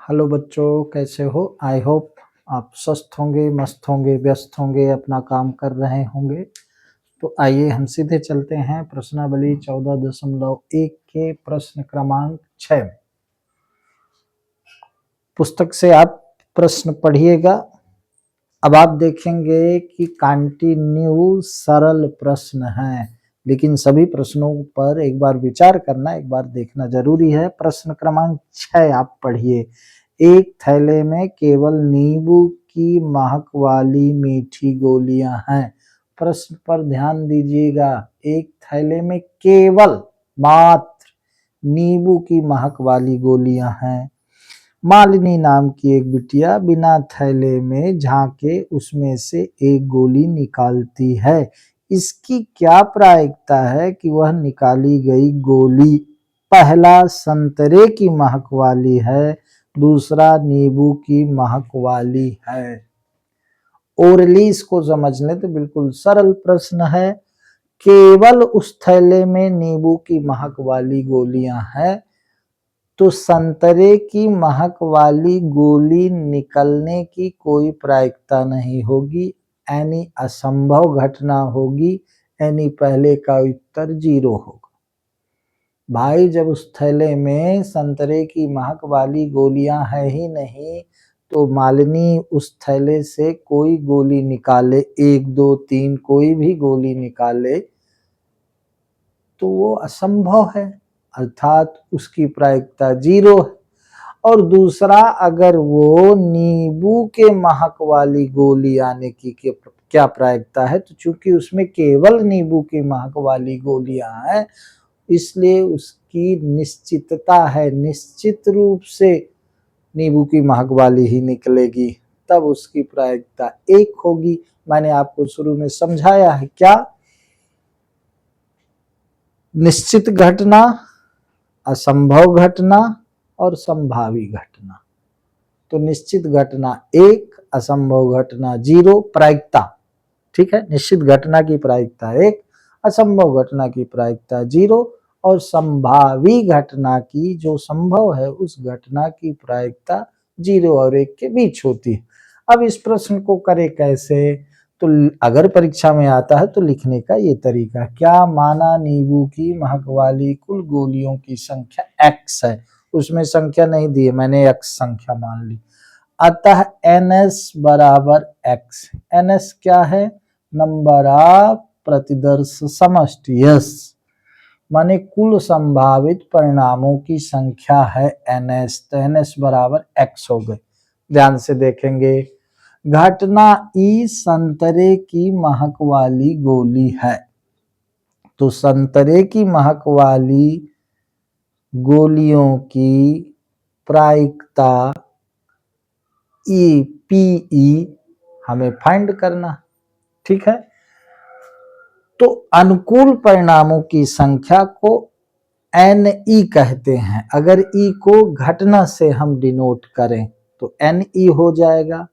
Hello बच्चों, कैसे हो? आई होप आप स्वस्थ होंगे, मस्त होंगे, व्यस्त होंगे, अपना काम कर रहे होंगे। तो आइए हम सीधे चलते हैं प्रश्नावली 14.1 के प्रश्न क्रमांक 6 में। पुस्तक से आप प्रश्न पढ़िएगा। अब आप देखेंगे कि कंटिन्यू सरल प्रश्न हैं, लेकिन सभी प्रश्नों पर एक बार विचार करना, एक बार देखना जरूरी है। प्रश्न क्रमांक 6 आप पढ़िए। एक थैले में केवल नींबू की महक वाली मीठी गोलियां हैं। प्रश्न पर ध्यान दीजिएगा। एक थैले में केवल मात्र नींबू की महक वाली गोलियां हैं। मालिनी नाम की एक बिटिया बिना थैले में झांके उसमें से एक गोली निकालती है। इसकी क्या प्रायिकता है कि वह निकाली गई गोली पहला संतरे की महक वाली है, दूसरा नींबू की महक वाली है। ओरली इसको समझ लें तो बिल्कुल सरल प्रश्न है। केवल उस थैले में नींबू की महक वाली गोलियां हैं, तो संतरे की महक वाली गोली निकलने की कोई प्रायिकता नहीं होगी, यानी असंभव घटना होगी, यानी पहले का उत्तर 0 होगा। भाई, जब उस थैले में संतरे की महक वाली गोलियां है ही नहीं, तो मालिनी उस थैले से कोई गोली निकाले, 1 2 3 कोई भी गोली निकाले, तो वो असंभव है, अर्थात उसकी प्रायिकता 0 है। और दूसरा, अगर वो नींबू के महक वाली गोली आने की क्या प्रायिकता है, तो चूंकि उसमें केवल नींबू की महक वाली गोलियां हैं, इसलिए उसकी निश्चितता है, निश्चित रूप से नींबू की महक वाली ही निकलेगी, तब उसकी प्रायिकता 1 होगी। मैंने आपको शुरू में समझाया है क्या? निश्चित घटना, असंभव घटना और संभावी घटना। तो निश्चित घटना 1, असंभव घटना 0, प्रायिकता, ठीक है। निश्चित घटना की प्रायिकता 1, असंभव घटना की प्रायिकता 0 और संभावी घटना की, जो संभव है उस घटना की प्रायिकता 0 और 1 के बीच होती है। अब इस प्रश्न को करें कैसे? तो अगर परीक्षा में आता है तो लिखने का ये तरीका, क्या माना नींबू की महक वाली कुल गोलियों की संख्या x है। उसमें संख्या नहीं दी है, मैंने x संख्या मान ली। अतः ns बराबर x। ns क्या है? नंबर ऑफ प्रतिदर्श समष्टि, यस, माने कुल संभावित परिणामों की संख्या है ns। तो ns बराबर x हो गए। ध्यान से देखेंगे। घटना ई संतरे की महक वाली गोली है, तो संतरे की महक वाली गोलियों की प्रायिकता ई पी हमें फाइंड करना, ठीक है। तो अनुकूल परिणामों की संख्या को एन ई कहते हैं। अगर ई को घटना से हम डिनोट करें तो एन ई हो जाएगा।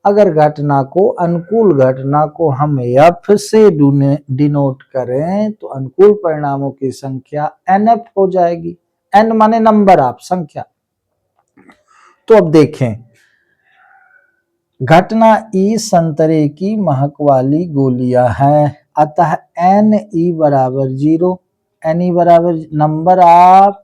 अगर घटना को, अनुकूल घटना को हम एफ से डिनोट करें तो अनुकूल परिणामों की संख्या एन एफ हो जाएगी। एन माने नंबर ऑफ, संख्या। तो अब देखें, घटना ई संतरे की महक वाली गोलियां हैं, अतः एन ई बराबर 0। एन ई बराबर नंबर ऑफ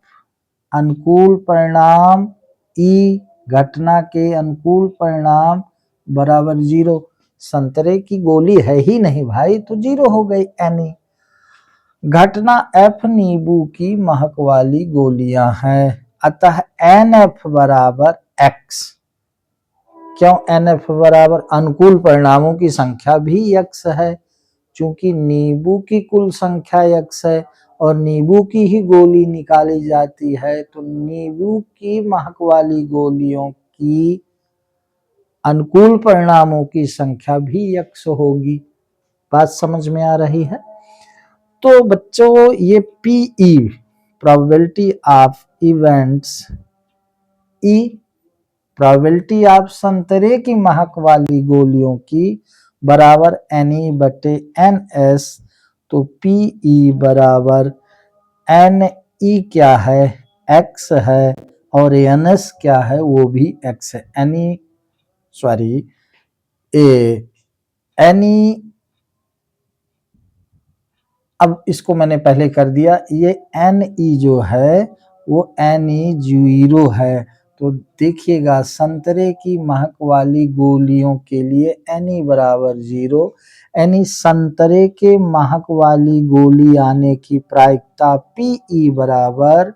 अनुकूल परिणाम ई, घटना के अनुकूल परिणाम बराबर 0। संतरे की गोली है ही नहीं भाई, तो 0 हो गई एन ई। घटना एफ नींबू की महक वाली गोलियां हैं, अतः एन एफ बराबर एक्स। क्यों एन एफ बराबर? अनुकूल परिणामों की संख्या भी x है, चूंकि नींबू की कुल संख्या x है और नींबू की ही गोली निकाली जाती है, तो नींबू की महक वाली गोलियों की अनुकूल परिणामों की संख्या भी x होगी। बात समझ में आ रही है? तो बच्चों, ये PE, probability of events, E probability of संतरे की महक वाली गोलियों की बराबर एन ई बटे एन एस। तो पीई बराबर एन ई क्या है? एक्स है, और एनएस क्या है, वो भी एक्स है। एनी, अब इसको मैंने पहले कर दिया, ये एन ई जो है वो एन ई 0 है। तो देखिएगा संतरे की महक वाली गोलियों के लिए एन ई बराबर 0, यानी संतरे के महक वाली गोली आने की प्रायिकता पी ई बराबर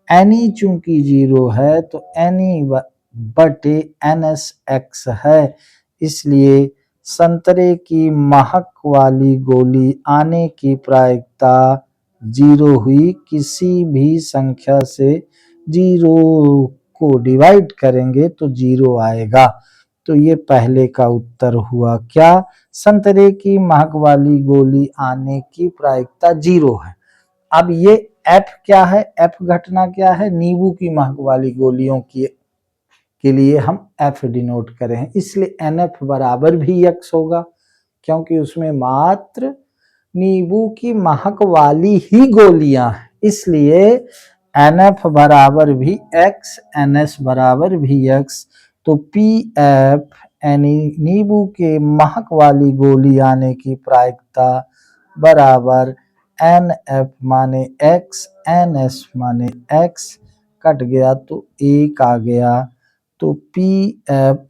एन ई, चूंकि 0 है तो एन ई बटे एन एस एक्स है। इसलिए संतरे की महक वाली गोली आने की प्रायिकता 0 हुई। किसी भी संख्या से 0 को डिवाइड करेंगे तो 0 आएगा। तो ये पहले का उत्तर हुआ क्या, संतरे की महक वाली गोली आने की प्रायिकता 0 है। अब ये एफ क्या है, एफ घटना क्या है, नींबू की महक वाली गोलियों की के लिए हम एफ डिनोट करें, इसलिए एन एफ बराबर भी एक्स होगा, क्योंकि उसमें मात्र नींबू की महक वाली ही गोलियां हैं, इसलिए एन एफ बराबर भी एक्स, एन एस बराबर भी एक्स। तो पी एफ यानी नींबू के महक वाली गोली आने की प्रायिकता बराबर एन एफ माने एक्स, एन एस माने एक्स, कट गया तो एक आ गया। तो पी एफ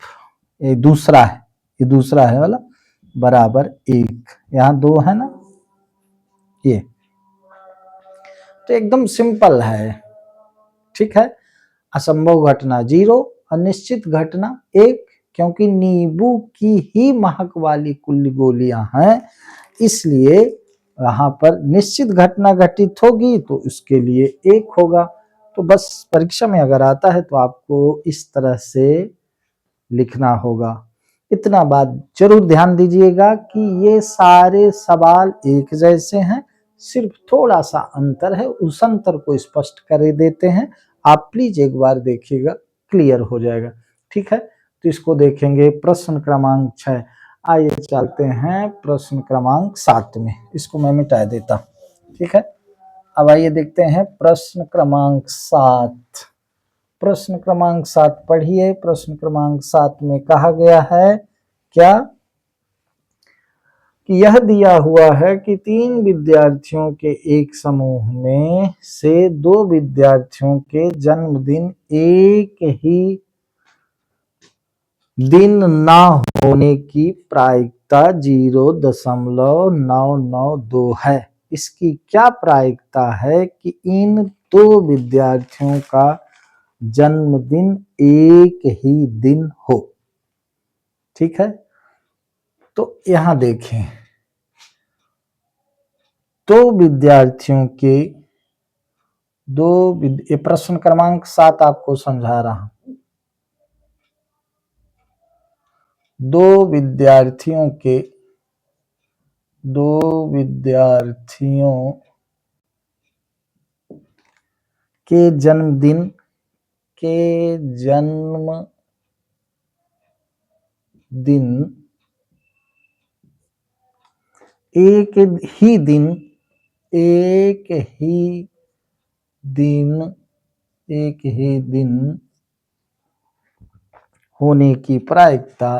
ये दूसरा है वाला बराबर 1, यहाँ 2 है ना, ये तो एकदम सिंपल है। ठीक है, असंभव घटना 0 और निश्चित घटना 1, क्योंकि नींबू की ही महक वाली कुल गोलियां हैं, इसलिए यहाँ पर निश्चित घटना घटित होगी तो उसके लिए 1 होगा। तो बस परीक्षा में अगर आता है तो आपको इस तरह से लिखना होगा। इतना बात जरूर ध्यान दीजिएगा कि ये सारे सवाल एक जैसे हैं, सिर्फ थोड़ा सा अंतर है, उस अंतर को स्पष्ट कर देते हैं। आप प्लीज एक बार देखिएगा, क्लियर हो जाएगा। ठीक है, तो इसको देखेंगे प्रश्न क्रमांक 6। आइए चलते हैं प्रश्न क्रमांक 7 में, इसको मैं मिटा देता हूं। ठीक है, अब आइए देखते हैं प्रश्न क्रमांक 7। प्रश्न क्रमांक 7 पढ़िए। प्रश्न क्रमांक 7 में कहा गया है क्या कि यह दिया हुआ है कि 3 विद्यार्थियों के एक समूह में से 2 विद्यार्थियों के जन्मदिन एक ही दिन ना होने की प्रायिकता 0.992 है। इसकी क्या प्रायिकता है कि इन 2 विद्यार्थियों का जन्मदिन एक ही दिन हो। ठीक है, तो यहां देखें, 2 विद्यार्थियों के ये प्रश्न क्रमांक 7 आपको समझा रहा हूं। 2 विद्यार्थियों के जन्मदिन एक ही दिन होने की प्रायिकता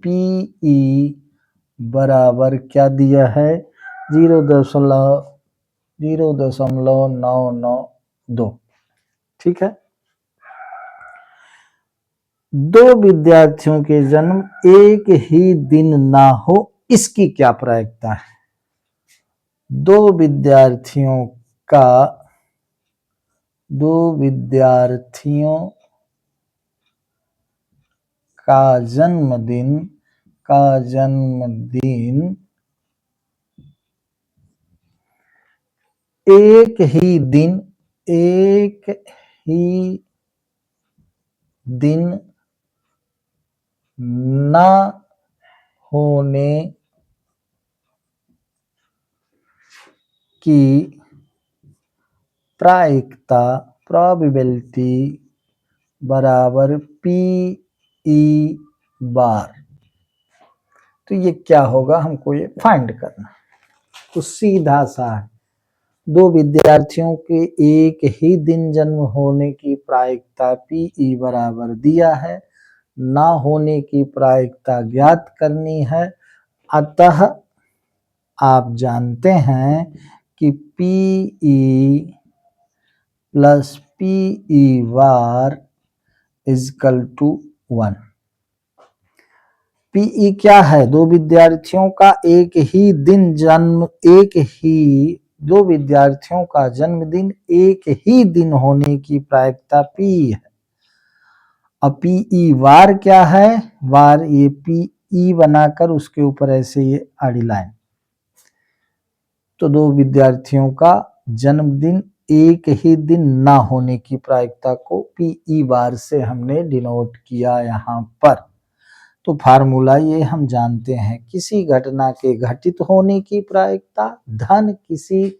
पीई बराबर क्या दिया है, 0.992। ठीक है, 2 विद्यार्थियों के जन्म एक ही दिन ना हो, इसकी क्या प्रायिकता है। 2 विद्यार्थियों का जन्मदिन एक ही दिन ना होने की प्रायिकता प्रोबेबिलिटी बराबर पी ई बार। तो तो ये क्या होगा, हमको ये फाइंड करना। तो सीधा सा है, दो विद्यार्थियों के एक ही दिन जन्म होने की प्रायिकता PE बराबर दिया है, ना होने की प्रायिकता ज्ञात करनी है। अतः आप जानते हैं कि PE plus PE bar equal to 1। PE क्या है, दो विद्यार्थियों का एक ही दिन जन्म, दो विद्यार्थियों का जन्मदिन एक ही दिन होने की प्रायिकता PE है। अब PE वार क्या है, वार ये PE बनाकर उसके ऊपर ऐसे ये आड़ी लाइन। तो दो विद्यार्थियों का जन्मदिन एक ही दिन ना होने की प्रायिकता को PE बार से हमने डिनोट किया यहाँ पर। तो फार्मूला ये हम जानते हैं, किसी घटना के घटित होने की प्रायिकता धन किसी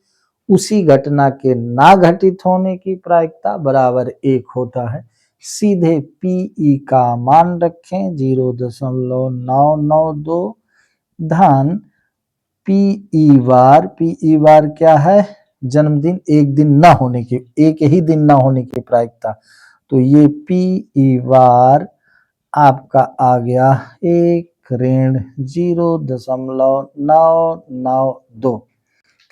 उसी घटना के ना घटित होने की प्रायिकता बराबर 1 होता है। सीधे PE का मान रखें 0.992 धन PE बार क्या है, जन्मदिन एक दिन ना होने की, एक ही दिन ना होने की प्रायिकता। तो ये PE बार आपका आ गया 1-0.992।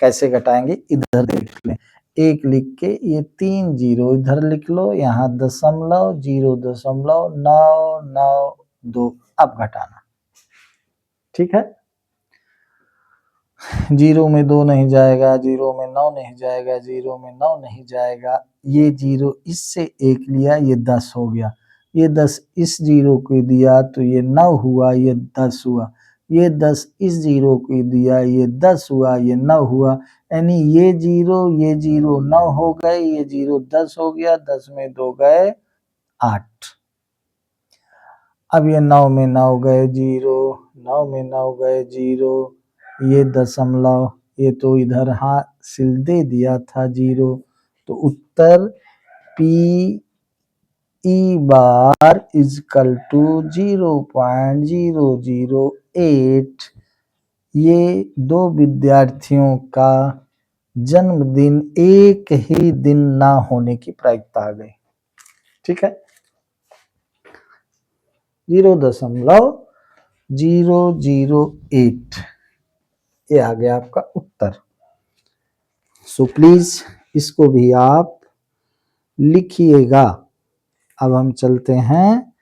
कैसे घटाएंगे, इधर देख लें, 1 लिख के ये 3 जीरो इधर लिख लो, यहाँ 0.992। अब घटाना, ठीक है। 0 में 2 नहीं जाएगा, 0 में 9 नहीं जाएगा, 0 में 9 नहीं जाएगा, ये 0 इससे 1 लिया, ये 10 हो गया, ये 10 इस 0 को दिया तो ये 9 हुआ, ये 10 हुआ, ये 10 इस 0 को दिया, ये 10 हुआ, ये 9 हुआ, यानी ये 0 9 हो गए, ये 0 10 हो गया, 10 में 2 गए 8। अब ये 9 में 9 गए 0, 9 में 9 गए 0, ये दशमलव, ये तो इधर हासिल दे दिया था 0। तो उत्तर PE बार इजकल टू 0.008। ये दो विद्यार्थियों का जन्मदिन एक ही दिन ना होने की प्रायिकता आ गई, ठीक है। 0.008 ये आ गया आपका उत्तर। सो प्लीज इसको भी आप लिखिएगा। अब हम चलते हैं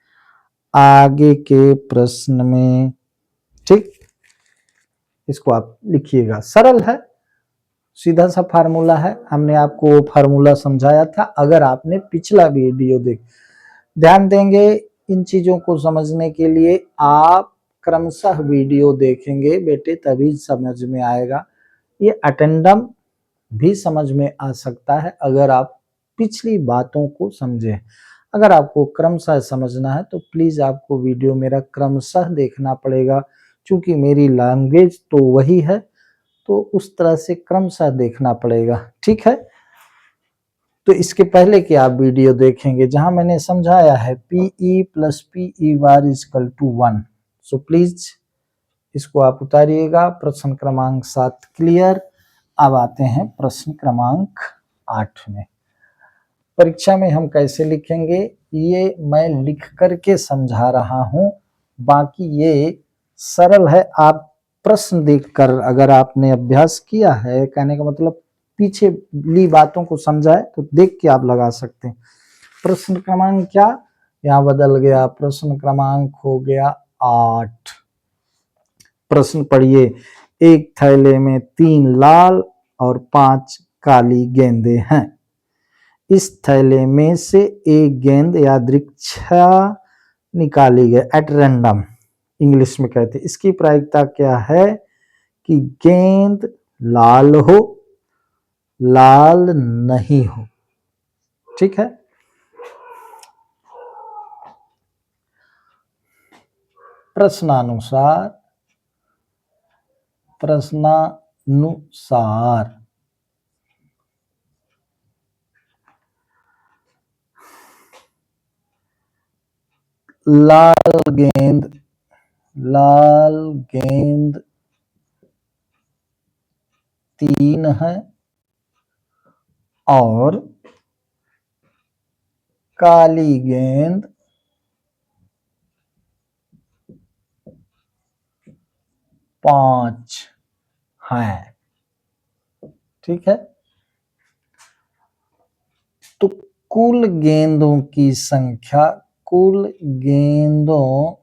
आगे के प्रश्न में, ठीक। इसको आप लिखिएगा, सरल है, सीधा सा फार्मूला है, हमने आपको फार्मूला समझाया था। अगर आपने पिछला वीडियो ध्यान देंगे इन चीजों को समझने के लिए, आप क्रमशः वीडियो देखेंगे बेटे तभी समझ में आएगा। ये अटेंडम भी समझ में आ सकता है अगर आप पिछली बातों को समझें। अगर आपको क्रमशः समझना है तो प्लीज आपको वीडियो मेरा क्रमशः देखना पड़ेगा, क्योंकि मेरी लैंग्वेज तो वही है, तो उस तरह से क्रमशः देखना पड़ेगा, ठीक है। तो इसके पहले कि आप वीडियो देखेंगे जहां मैंने समझाया है PE plus PE bar equal to 1, so please इसको आप उतारिएगा। प्रश्न क्रमांक 7 क्लियर। अब आते हैं प्रश्न क्रमांक 8 में। परीक्षा में हम कैसे लिखेंगे ये मैं लिख करके समझा रहा हूं, बाकी ये सरल है। आप प्रश्न देखकर अगर आपने अभ्यास किया है, कहने का मतलब पीछे ली बातों को समझा है, तो देख के आप लगा सकते हैं। प्रश्न क्रमांक क्या यहाँ बदल गया, प्रश्न क्रमांक हो गया 8। प्रश्न पढ़िए, एक थैले में 3 लाल और 5 काली गेंदें हैं। इस थैले में से एक गेंद यादृच्छा निकाली गई, एट रैंडम इंग्लिश में कहते हैं। इसकी प्रायिकता क्या है कि गेंद लाल हो, लाल नहीं हो, ठीक है। प्रश्नानुसार लाल गेंद लाल गेंद 3 है और काली गेंद 5 है। ठीक है, तो कुल गेंदों की संख्या, कुल गेंदों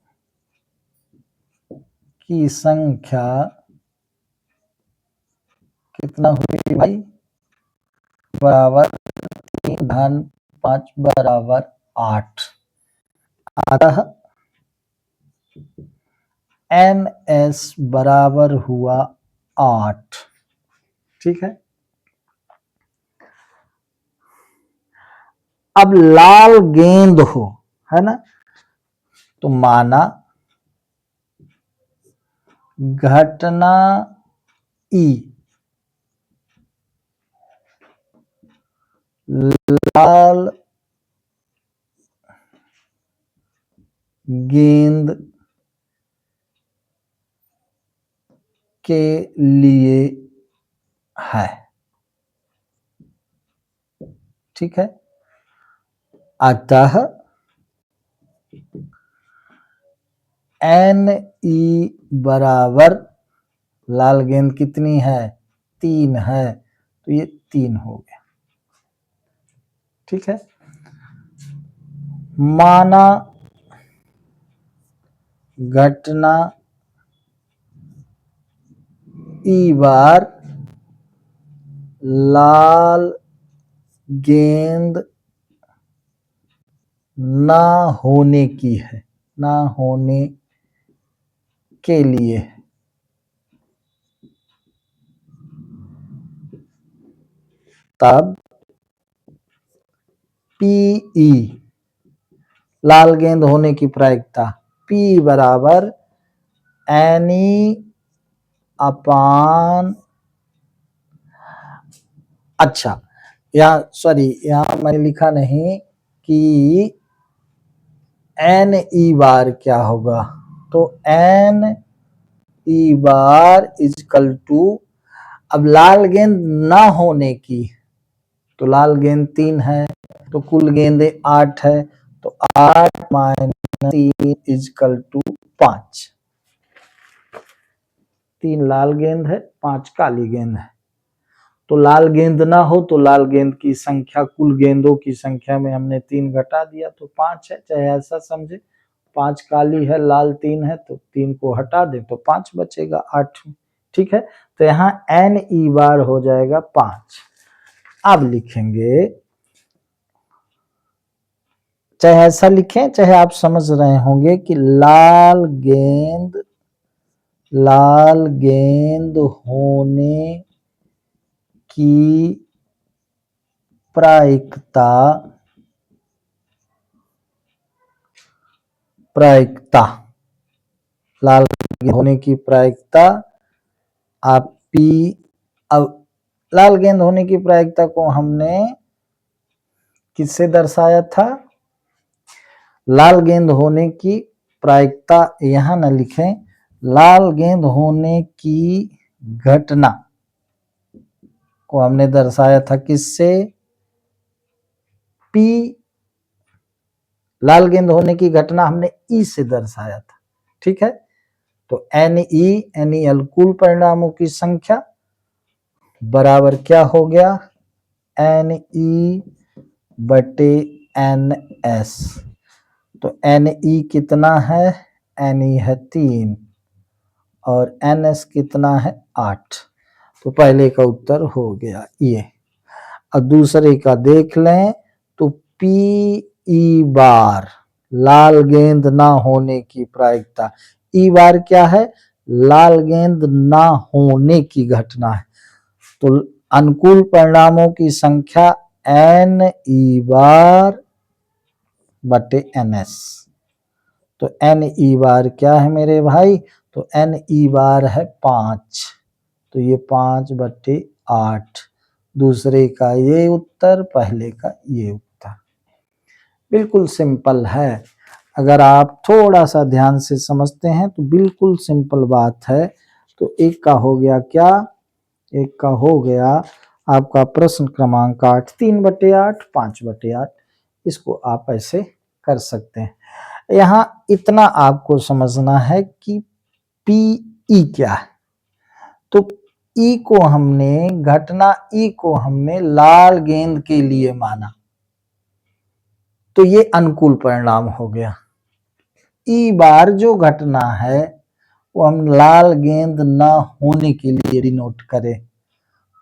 की संख्या कितना हुई भाई? बराबर 3 धन 5 बराबर 8। अतः NS बराबर हुआ 8। ठीक है, अब लाल गेंद हो, है ना, तो माना घटना ई लाल गेंद के लिए है। ठीक है, अतः NE बराबर लाल गेंद कितनी है? 3 है, तो ये 3 हो गया। ठीक है, माना घटना ई बार लाल गेंद ना होने की है, ना होने के लिए। तब PE लाल गेंद होने की प्रायिकता P बराबर NE अपान, अच्छा यहाँ मैंने लिखा नहीं कि NE बार क्या होगा, तो NE बार इजकल टू, अब लाल गेंद ना होने की, तो लाल गेंद 3 है, तो कुल गेंदें 8 है, तो 8 माइनस 3 इजकल टू 5। 3 लाल गेंद है, 5 काली गेंद है, तो लाल गेंद ना हो तो लाल गेंद की संख्या कुल गेंदों की संख्या में हमने 3 घटा दिया तो 5 है, चाहे ऐसा समझे। 5 काली है, लाल 3 है, तो 3 को हटा दे तो 5 बचेगा 8 में। ठीक है, तो यहाँ NE बार हो जाएगा 5। अब लिखेंगे, चाहे ऐसा लिखें चाहे आप समझ रहे होंगे कि लाल गेंद होने की प्रायिकता लाल गेंद होने की प्रायिकता आप P, अब लाल गेंद होने की प्रायिकता को हमने किससे दर्शाया था? लाल गेंद होने की प्रायिकता यहां न लिखें, लाल गेंद होने की घटना को हमने दर्शाया था किससे? P, लाल गेंद होने की घटना हमने E से दर्शाया था। ठीक है, तो NEL कुल परिणामों की संख्या बराबर क्या हो गया? NE बटे NS। तो NE कितना है? NE है 3 और NS कितना है? 8। तो पहले का उत्तर हो गया ये। अब दूसरे का देख लें, तो PE बार लाल गेंद ना होने की प्रायिकता, E बार क्या है? लाल गेंद ना होने की घटना है, तो अनुकूल परिणामों की संख्या NE बार बटे NS। तो NE बार क्या है मेरे भाई? तो NE बार है 5, तो ये 5 बटे 8। दूसरे का ये उत्तर, पहले का ये उत्तर। बिल्कुल सिंपल है। अगर आप थोड़ा सा ध्यान से समझते हैं तो बिल्कुल सिंपल बात है। तो एक का हो गया क्या, एक का हो गया आपका प्रश्न क्रमांक 8, 3/8, 5/8। इसको आप ऐसे कर सकते हैं। यहाँ इतना आपको समझना है कि पीई क्या है। तो ई को हमने, घटना ई को हमने लाल गेंद के लिए माना, तो ये अनुकूल परिणाम हो गया। ई बार जो घटना है वो हम लाल गेंद न होने के लिए डिनोट करें,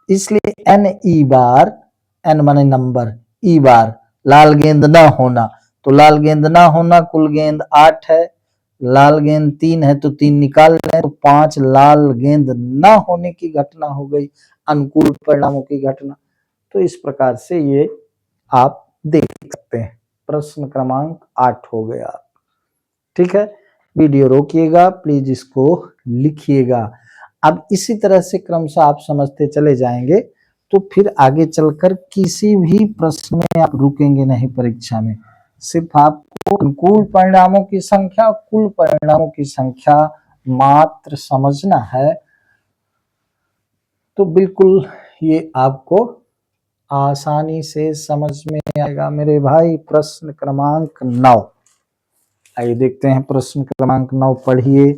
इसलिए एन ई बार, एन माने नंबर, ई बार लाल गेंद न होना, तो लाल गेंद ना होना, कुल गेंद 8 है, लाल गेंद 3 है तो 3 निकाल लें, तो 5 लाल गेंद न होने की घटना हो गई, अनुकूल परिणामों की घटना। तो इस प्रकार से ये आप देख सकते हैं। प्रश्न क्रमांक 8 हो गया। ठीक है, वीडियो रोकिएगा, प्लीज इसको लिखिएगा। अब इसी तरह से क्रमशः आप समझते चले जाएंगे तो फिर आगे चलकर किसी भी प्रश्न में आप रुकेंगे नहीं परीक्षा में। सिर्फ आपको अनुकूल परिणामों की संख्या, कुल परिणामों की संख्या मात्र समझना है, तो बिल्कुल ये आपको आसानी से समझ में आएगा मेरे भाई। प्रश्न क्रमांक 9, आइए देखते हैं प्रश्न क्रमांक 9 पढ़िए।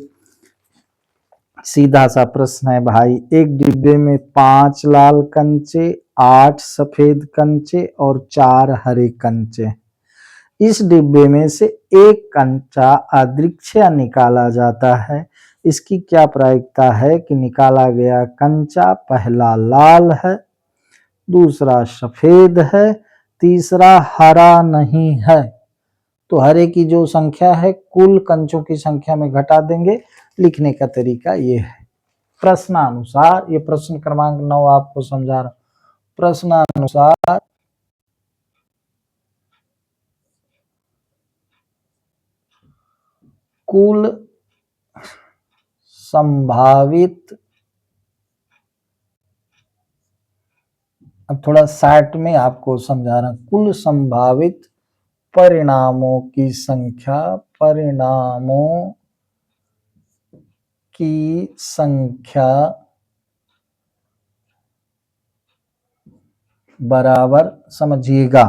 सीधा सा प्रश्न है भाई, एक डिब्बे में 5 लाल कंचे, 8 सफेद कंचे और 4 हरे कंचे। इस डिब्बे में से एक कंचा अदृश्य निकाला जाता है। इसकी क्या प्रायिकता है कि निकाला गया कंचा पहला लाल है, दूसरा सफेद है, तीसरा हरा नहीं है। तो हरे की जो संख्या है कुल कंचों की संख्या में घटा देंगे। लिखने का तरीका ये है प्रश्नानुसार। ये प्रश्न क्रमांक 9 आपको समझा रहा हूं। प्रश्नानुसार कुल संभावित, अब थोड़ा शार्ट में आपको समझा रहा हूं, कुल संभावित परिणामों की संख्या, परिणामों की संख्या बराबर, समझिएगा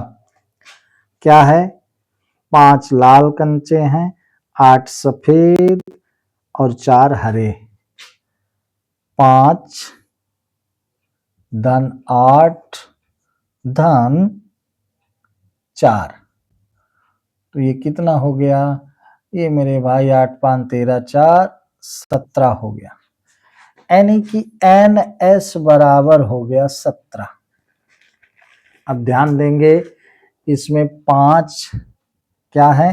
क्या है, 5 लाल कंचे हैं, 8 सफेद और 4 हरे। 5 धन 8 धन 4, तो ये कितना हो गया, ये मेरे भाई 8 5 13 4 17 हो गया। यानी कि एन एस बराबर हो गया 17। अब ध्यान देंगे, इसमें 5 क्या है,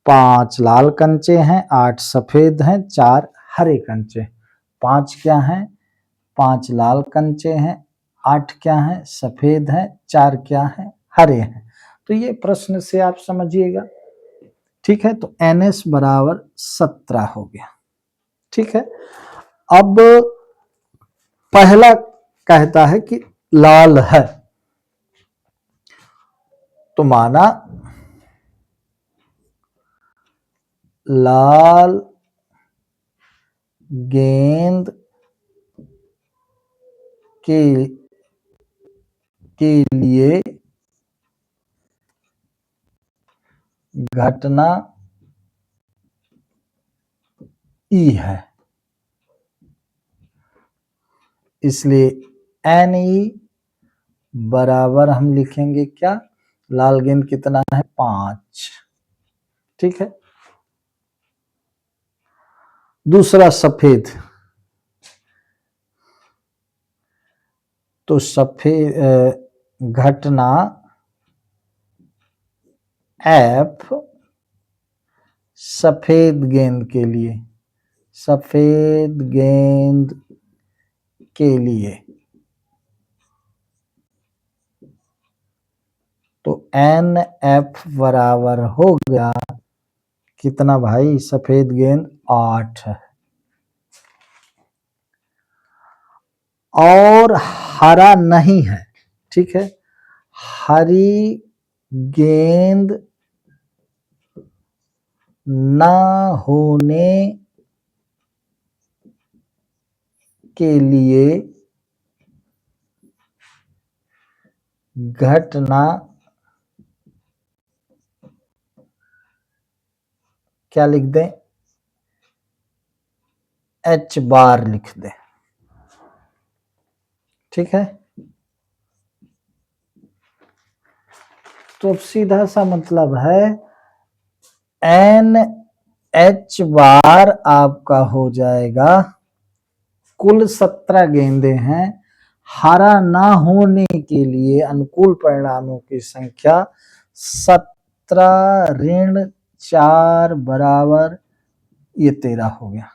5 लाल कंचे हैं, 8 सफेद हैं, 4 हरे कंचे। 5 क्या है, 5 लाल कंचे हैं, 8 क्या है, सफेद हैं, 4 क्या है, हरे हैं। तो ये प्रश्न से आप समझिएगा। ठीक है, तो NS बराबर 17 हो गया। ठीक है, अब पहला कहता है कि लाल है, तो माना लाल गेंद के लिए घटना ई है, इसलिए एन ई बराबर हम लिखेंगे क्या, लाल गेंद कितना है, 5। ठीक है, दूसरा सफेद, तो सफेद घटना एफ सफेद गेंद के लिए, सफेद गेंद के लिए, तो एन एफ बराबर हो गया कितना भाई, सफेद गेंद 8 है और हरा नहीं है। ठीक है, हरी गेंद ना होने के लिए घटना क्या लिख दें, H बार लिख दें। ठीक है, तो सीधा सा मतलब है NH बार आपका हो जाएगा, कुल 17 गेंदें हैं, हारा ना होने के लिए अनुकूल परिणामों की संख्या 17 ऋण 4 बराबर ये 13 हो गया।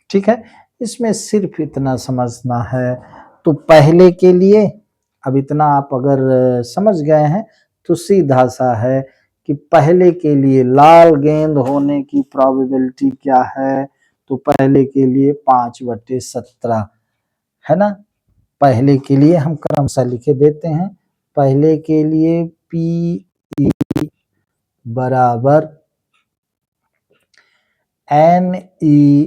ठीक है, इसमें सिर्फ इतना समझना है। तो पहले के लिए अब इतना आप अगर समझ गए हैं तो सीधा सा है कि पहले के लिए लाल गेंद होने की प्रोबेबिलिटी क्या है, तो पहले के लिए 5/17 है ना। पहले के लिए हम क्रमशः लिखे देते हैं, पहले के लिए P बराबर NE/NS।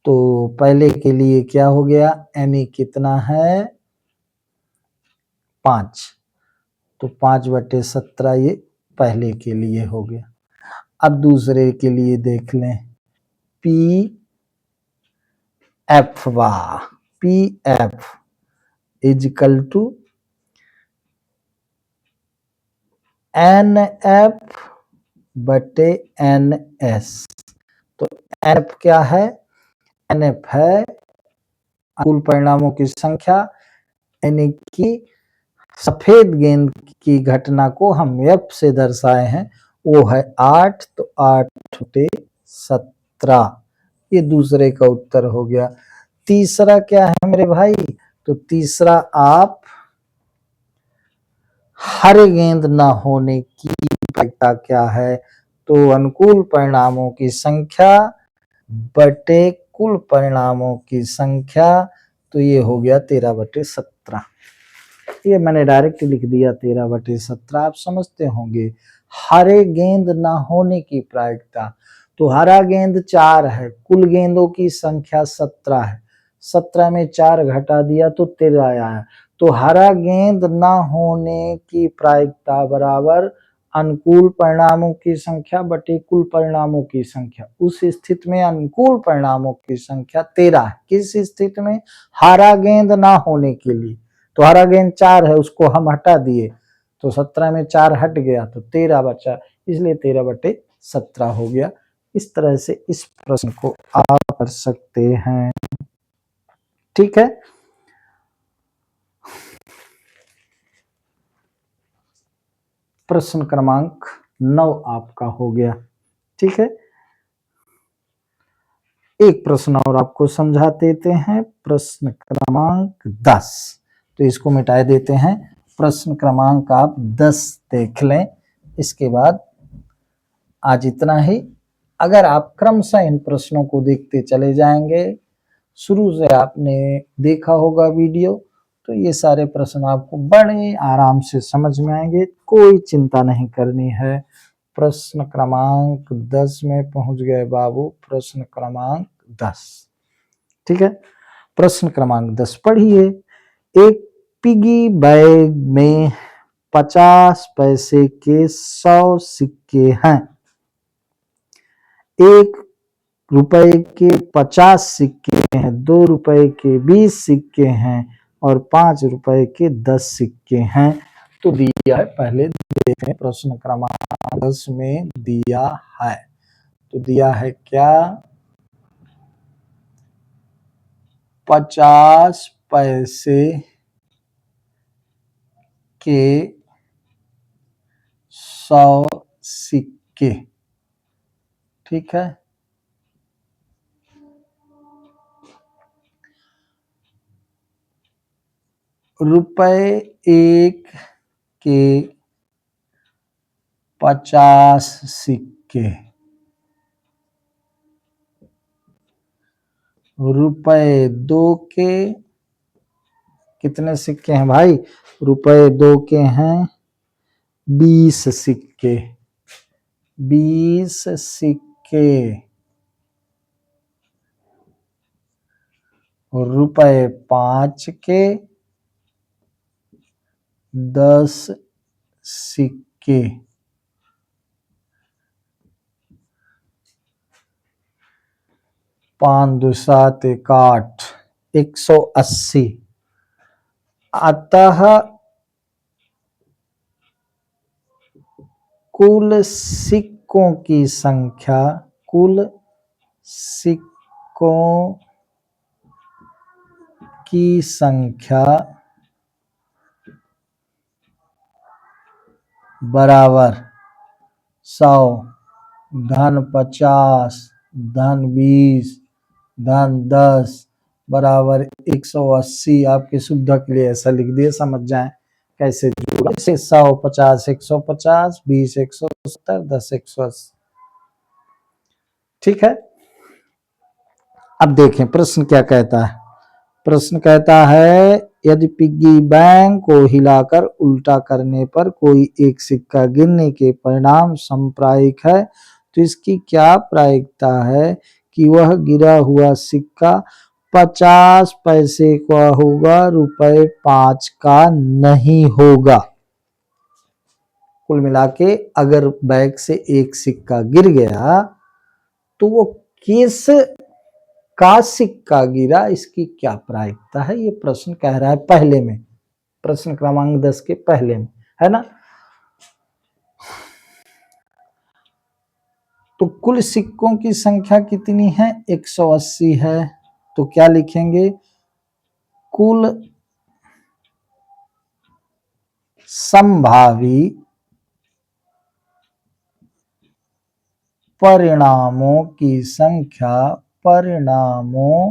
तो पहले के लिए क्या हो गया, NE कितना है 5, तो 5/17 ये पहले के लिए हो गया। अब दूसरे के लिए देख लें, PF वाह, PF इजकल टू NF/NS। तो NF क्या है, NF है अनुकूल परिणामों की संख्या, यानी कि सफेद गेंद की घटना को हम F से दर्शाए हैं, वो है 8, तो 8/17 ये दूसरे का उत्तर हो गया। तीसरा क्या है मेरे भाई, तो तीसरा आप हर गेंद न होने की प्रायिकता क्या है, तो अनुकूल परिणामों की संख्या बटे कुल परिणामों की संख्या, तो ये हो गया 13/17। ये मैंने डायरेक्ट लिख दिया 13/17, आप समझते होंगे। हरे गेंद ना होने की प्रायिकता, तो हरा गेंद 4 है, कुल गेंदों की संख्या 17 है, 17 में 4 घटा दिया तो 13 आया। तो हरा गेंद ना होने की प्रायिकता बराबर अनुकूल परिणामों की संख्या बटे कुल परिणामों की संख्या। उस स्थिति में अनुकूल परिणामों की संख्या 13 है। किस स्थिति में, हरा गेंद ना होने के लिए, तो हरा गेंद 4 है, उसको हम हटा दिए तो 17 में 4 हट गया तो 13 बचा, इसलिए 13/17 हो गया। इस तरह से इस प्रश्न को आप कर सकते हैं। ठीक है, प्रश्न क्रमांक 9 आपका हो गया। ठीक है, एक प्रश्न और आपको समझा देते हैं, प्रश्न क्रमांक 10, तो इसको मिटा देते हैं। प्रश्न क्रमांक आप 10 देख लें, इसके बाद आज इतना ही। अगर आप क्रमशः इन प्रश्नों को देखते चले जाएंगे, शुरू से आपने देखा होगा वीडियो, तो ये सारे प्रश्न आपको बड़े आराम से समझ में आएंगे, कोई चिंता नहीं करनी है। प्रश्न क्रमांक 10 में पहुंच गए बाबू, प्रश्न क्रमांक 10। ठीक है, प्रश्न क्रमांक 10 पढ़िए। एक पिगी बैग में 50 पैसे के 100 सिक्के हैं, 1 रुपए के 50 सिक्के हैं, 2 रुपए के 20 सिक्के हैं और 5 रुपए के 10 सिक्के हैं। तो दिया है, पहले देखें प्रश्न क्रमांक 10 में दिया है, तो दिया है क्या, 50 पैसे के 100 सिक्के। ठीक है, रुपए 1 के 50 सिक्के, रुपए 2 के कितने सिक्के हैं भाई, रुपए 2 के हैं 20 सिक्के, 20 सिक्के रुपए 5 के, 10 सिक्के 5 2 7 1 8, 180। अतः कुल सिक्कों की संख्या, कुल सिक्कों की संख्या बराबर 100 धन 50 धन 20 धन 10 बराबर 180। आपके सुविधा के लिए ऐसा लिख दिए, समझ जाएं कैसे जुड़ा। 100 50 150 20 170 10 180। ठीक है, अब देखें प्रश्न क्या कहता है। प्रश्न कहता है यदि पिग्गी बैंक को हिलाकर उल्टा करने पर कोई एक सिक्का गिरने के परिणाम समप्रायिक है तो इसकी क्या प्रायिकता है कि वह गिरा हुआ सिक्का 50 पैसे का होगा, रुपए 5 का नहीं होगा। कुल मिला के अगर बैग से एक सिक्का गिर गया तो वो किस का सिक्का गिरा, इसकी क्या प्रायिकता है, ये प्रश्न कह रहा है पहले में, प्रश्न क्रमांक 10 के पहले में, है ना। तो कुल सिक्कों की संख्या कितनी है, 180 है। तो क्या लिखेंगे, कुल संभावी परिणामों की संख्या, परिणामों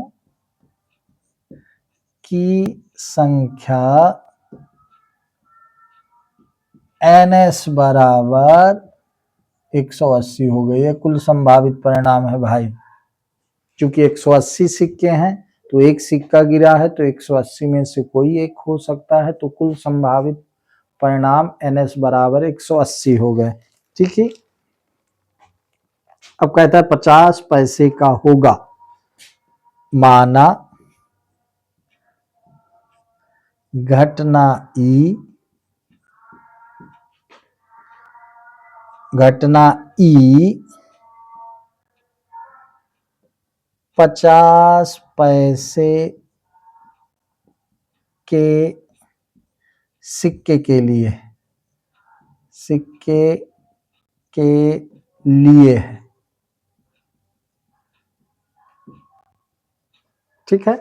की संख्या NS बराबर 180 हो गई है। कुल संभावित परिणाम है भाई, क्योंकि 180 सिक्के हैं तो एक सिक्का गिरा है तो 180 में से कोई एक हो सकता है, तो कुल संभावित परिणाम NS बराबर 180 हो गए। ठीक है, अब कहता है 50 पैसे का होगा, माना घटना ई, घटना ई 50 पैसे के सिक्के के लिए, सिक्के के लिए है। ठीक है,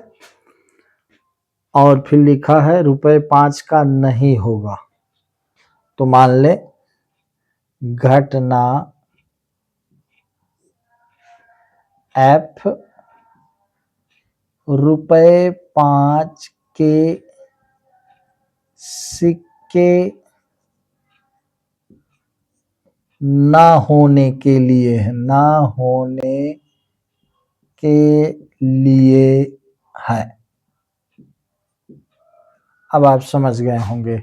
और फिर लिखा है रुपए 5 का नहीं होगा। तो मान ले घटना F रुपए 5 के सिक्के ना होने के लिए है, ना होने के लिए है। अब आप समझ गए होंगे।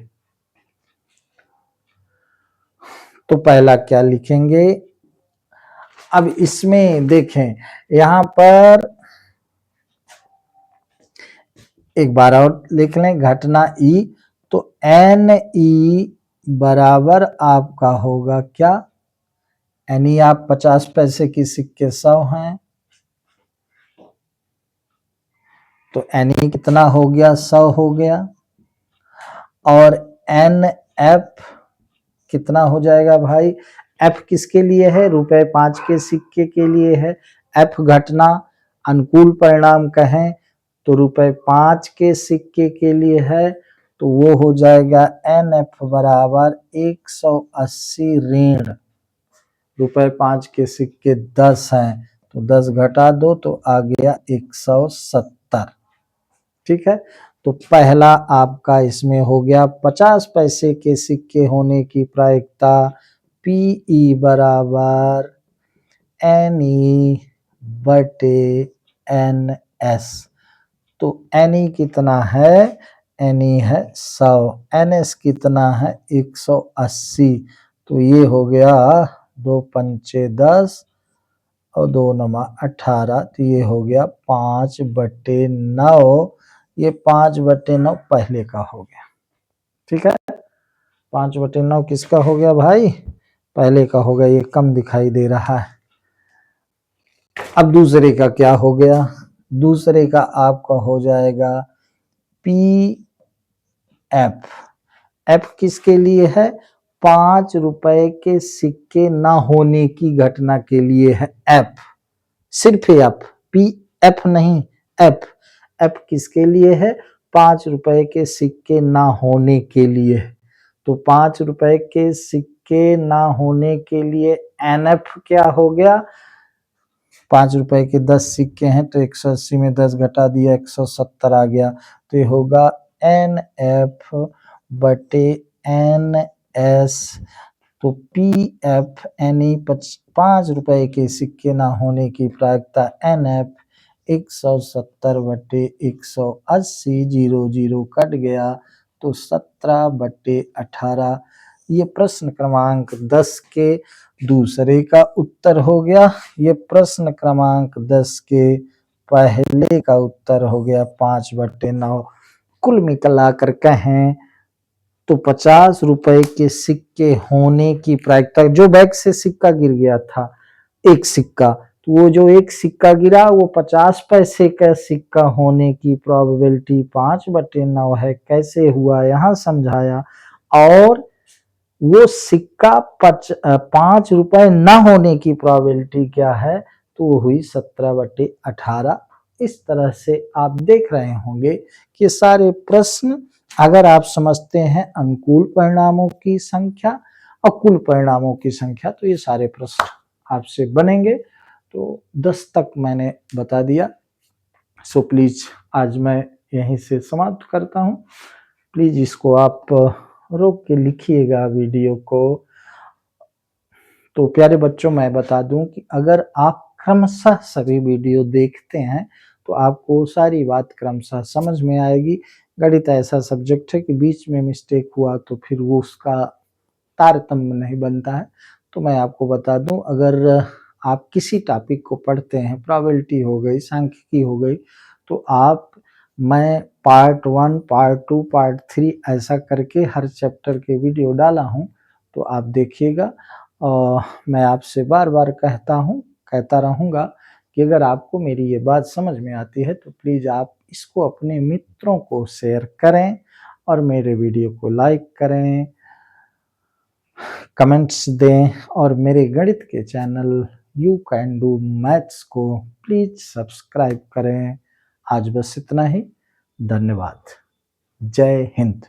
तो पहला क्या लिखेंगे, अब इसमें देखें यहां पर एक बार और लिख लें, घटना ई, तो NE बराबर आपका होगा क्या, NE आप 50 पैसे की सिक्के 100 हैं तो NE कितना हो गया, 100 हो गया। और NF कितना हो जाएगा भाई, F किसके लिए है, रुपए 5 के सिक्के के लिए है। F घटना अनुकूल परिणाम कहें तो रुपए 5 के सिक्के के लिए है, तो वो हो जाएगा NF बराबर 180 ऋण रुपए 5 के सिक्के 10 हैं तो 10 घटा दो तो आ गया 170। ठीक है, तो पहला आपका इसमें हो गया 50 पैसे के सिक्के होने की प्रायिकता PE बराबर NE बटे NS। तो NE कितना है, NE है 100, NS कितना है 180, तो ये हो गया 2 पंचे 10 और 2 नमा 18, तो ये हो गया 5/9। ये 5/9 पहले का हो गया, ठीक है। 5/9 किसका हो गया भाई, पहले का हो गया, ये कम दिखाई दे रहा है। अब दूसरे का क्या हो गया, दूसरे का आपका हो जाएगा PF। F किसके लिए है, 5 रुपए के सिक्के ना होने की घटना के लिए है F, सिर्फ F, PF नहीं F। F किसके लिए है, 5 रुपए के सिक्के ना होने के लिए। तो 5 रुपए के सिक्के ना होने के लिए NF क्या हो गया, 5 रुपए के 10 सिक्के हैं तो 180 में 10 घटा दिया 170 आ गया, तो ये होगा NF/NS। तो PF NE 5 रुपए के सिक्के ना होने की प्रायिकता NF 170/180, 00 कट गया तो 17/18। ये प्रश्न क्रमांक 10 के दूसरे का उत्तर हो गया। ये प्रश्न क्रमांक 10 के पहले का उत्तर हो गया 5/9। कुल मिलाकर कहें तो 50 रुपए के सिक्के होने की प्रायिकता, जो बैग से सिक्का गिर गया था एक सिक्का, तो वो जो एक सिक्का गिरा वो 50 पैसे का सिक्का होने की प्रोबेबिलिटी 5/9 है। कैसे हुआ यहाँ समझाया। और वो सिक्का 5 रुपए ना होने की प्रोबेबिलिटी क्या है, तो वो हुई 17/18। इस तरह से आप देख रहे होंगे कि सारे प्रश्न अगर आप समझते हैं अनुकूल परिणामों की संख्या और कुल परिणामों की संख्या, तो ये सारे प्रश्न आपसे बनेंगे। तो 10 तक मैंने बता दिया। सो प्लीज आज मैं यहीं से समाप्त करता हूँ। प्लीज इसको आप रोक के लिखिएगा वीडियो को। तो प्यारे बच्चों मैं बता दूं कि अगर आप क्रमशः सभी वीडियो देखते हैं तो आपको सारी बात क्रमशः समझ में आएगी। गणित ऐसा सब्जेक्ट है कि बीच में मिस्टेक हुआ तो फिर वो उसका तारतम्य नहीं बनता है। तो मैं आपको बता दूं, अगर आप किसी टॉपिक को पढ़ते हैं, प्रोबेबिलिटी हो गई, सांख्यिकी हो गई, तो आप मैं पार्ट 1, पार्ट 2, पार्ट 3 ऐसा करके हर चैप्टर के वीडियो डाला हूं, तो आप देखिएगा। मैं आपसे बार बार कहता रहूँगा कि अगर आपको मेरी ये बात समझ में आती है तो प्लीज़ आप इसको अपने मित्रों को शेयर करें और मेरे वीडियो को लाइक करें, कमेंट्स दें और मेरे गणित के channel you can do maths को प्लीज़ सब्सक्राइब करें। आज बस इतना ही। धन्यवाद। जय हिंद।